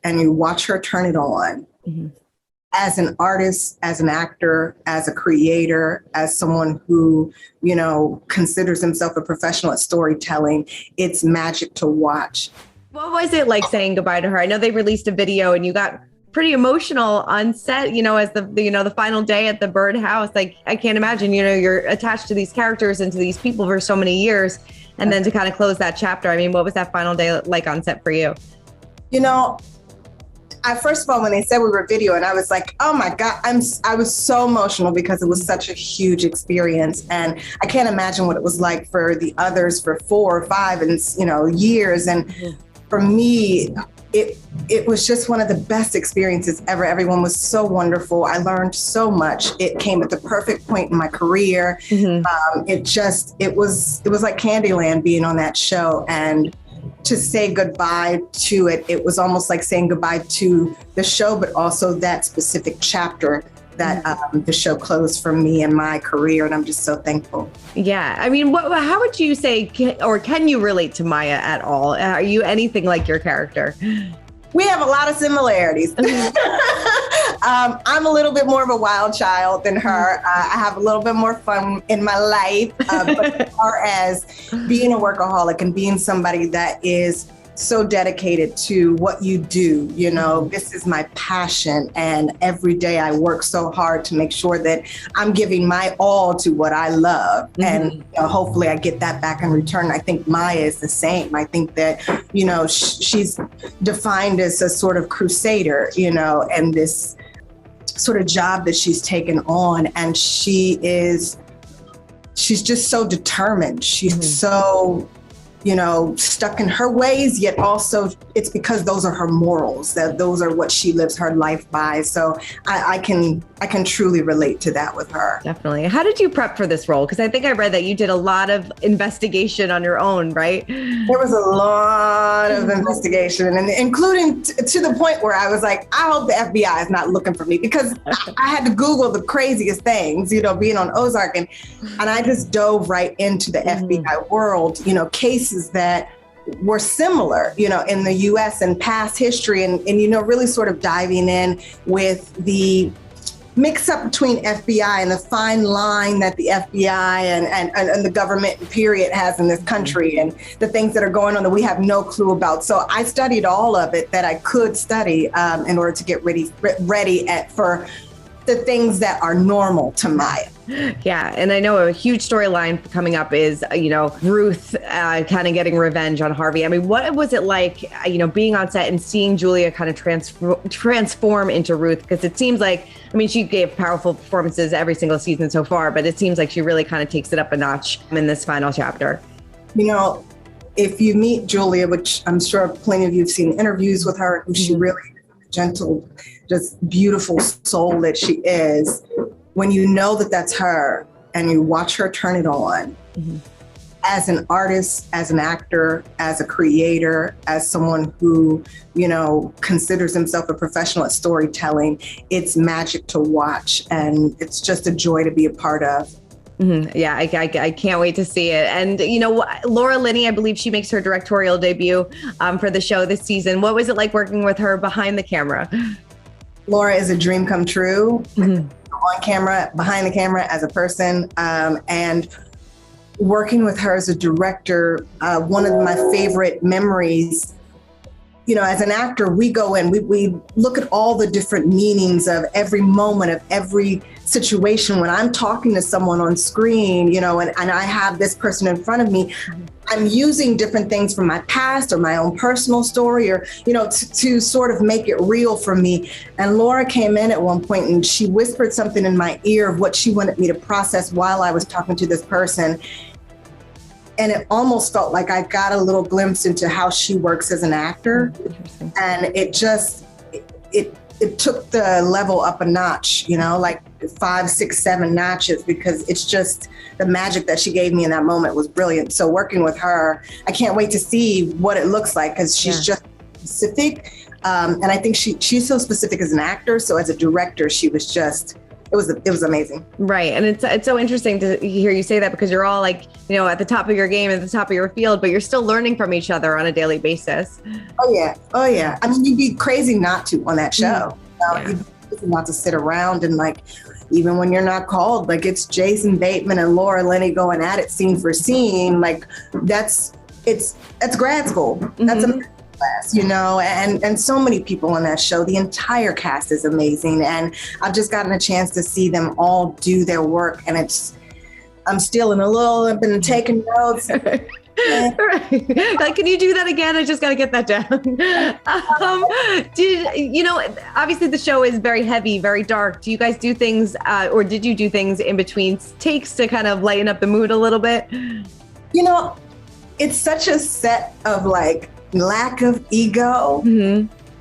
and you watch her turn it on. Mm-hmm. As an artist, as an actor, as a creator, as someone who, considers himself a professional at storytelling, it's magic to watch. What was it like saying goodbye to her? I know they released a video and you got pretty emotional on set, as the final day at the birdhouse. Like, I can't imagine, you're attached to these characters and to these people for so many years. And then to kind of close that chapter. I mean, what was that final day like on set for you? First of all, when they said we were videoing, I was like, oh my God, I was so emotional because it was such a huge experience. And I can't imagine what it was like for the others for 4 or 5 and, years. And for me, it was just one of the best experiences ever. Everyone was so wonderful. I learned so much. It came at the perfect point in my career. Mm-hmm. It was like Candyland being on that show. And to say goodbye to it, it was almost like saying goodbye to the show, but also that specific chapter that the show closed for me and my career. And I'm just so thankful. Yeah. I mean, how would you say, can you relate to Maya at all? Are you anything like your character? We have a lot of similarities. I'm a little bit more of a wild child than her. I have a little bit more fun in my life. But as far as being a workaholic and being somebody that is so dedicated to what you do, this is my passion. And every day I work so hard to make sure that I'm giving my all to what I love. Mm-hmm. And hopefully I get that back in return. I think Maya is the same. I think that, she's defined as a sort of crusader, and this sort of job that she's taken on. And she's just so determined. She's so stuck in her ways, yet also it's because those are her morals, that those are what she lives her life by. So I can truly relate to that with her. Definitely. How did you prep for this role? Because I think I read that you did a lot of investigation on your own, right? There was a lot of investigation, and including to the point where I was like, I hope the FBI is not looking for me, because I had to Google the craziest things, being on Ozark, and I just dove right into the FBI world, cases that were similar, in the U.S. and past history, and really sort of diving in with the mix up between FBI and the fine line that the FBI and the government period has in this country, and the things that are going on that we have no clue about. So I studied all of it that I could study in order to get ready for the things that are normal to Maya. Yeah. And I know a huge storyline coming up is, Ruth kind of getting revenge on Harvey. I mean, what was it like, being on set and seeing Julia kind of transform into Ruth? Because it seems like, she gave powerful performances every single season so far, but it seems like she really kind of takes it up a notch in this final chapter. If you meet Julia, which I'm sure plenty of you have seen interviews with her, who she really gentle, just beautiful soul that she is, when you know that that's her and you watch her turn it on, as an artist, as an actor, as a creator, as someone who, considers himself a professional at storytelling, it's magic to watch. And it's just a joy to be a part of. Mm-hmm. Yeah, I can't wait to see it. And, Laura Linney, I believe she makes her directorial debut for the show this season. What was it like working with her behind the camera? Laura is a dream come true, on camera, behind the camera, as a person. And working with her as a director, one of my favorite memories, as an actor, we go in, we look at all the different meanings of every moment, of every situation. When I'm talking to someone on screen, and I have this person in front of me, I'm using different things from my past or my own personal story, or, to sort of make it real for me. And Laura came in at one point and she whispered something in my ear of what she wanted me to process while I was talking to this person. And it almost felt like I got a little glimpse into how she works as an actor. And it took the level up a notch, like 5, 6, 7 notches, because it's just the magic that she gave me in that moment was brilliant. So working with her, I can't wait to see what it looks like, because she's just specific. And I think she's so specific as an actor. So as a director, she was just it was amazing. Right. And it's so interesting to hear you say that, because you're all like, you know, at the top of your game, at the top of your field, but you're still learning from each other on a daily basis. Oh yeah. Oh yeah. I mean, you'd be crazy not to on that show. You'd be crazy not to sit around and like, even when you're not called, like it's Jason Bateman and Laura Linney going at it scene for scene. Like that's grad school. That's a class, you know, and so many people on that show. The entire cast is amazing. And I've just gotten a chance to see them all do their work. And I'm stealing a little, I've been taking notes. Right. Like, can you do that again? I just got to get that down. Obviously the show is very heavy, very dark. Do you guys do things, or did you do things in between takes to kind of lighten up the mood a little bit? You know, it's such a set of like lack of ego.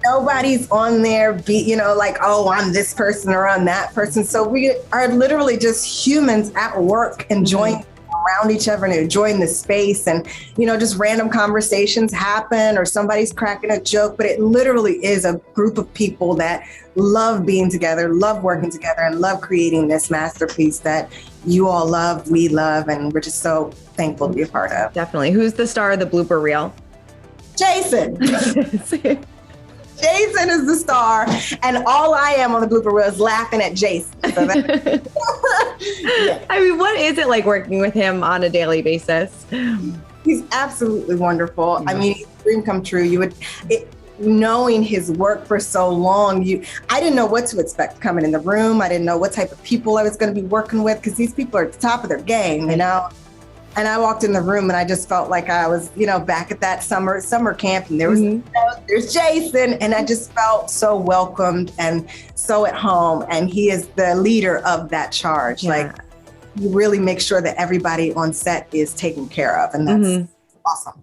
Nobody's on there like, oh, I'm this person or I'm that person. So we are literally just humans at work enjoying around each other and enjoying the space, and just random conversations happen or somebody's cracking a joke, but it literally is a group of people that love being together, love working together, and love creating this masterpiece that you all love, we love, and we're just so thankful to be a part of. Definitely. Who's the star of the blooper reel? Jason. Jason is the star, and all I am on the blooper reel is laughing at Jason. So I mean, what is it like working with him on a daily basis? He's absolutely wonderful. I mean, dream come true. Knowing his work for so long, I didn't know what to expect coming in the room. I didn't know what type of people I was going to be working with, because these people are at the top of their game, And I walked in the room and I just felt like I was, back at that summer camp, and there was, there's Jason, and I just felt so welcomed and so at home. And he is the leader of that charge. Yeah. Like, you really make sure that everybody on set is taken care of, and that's awesome.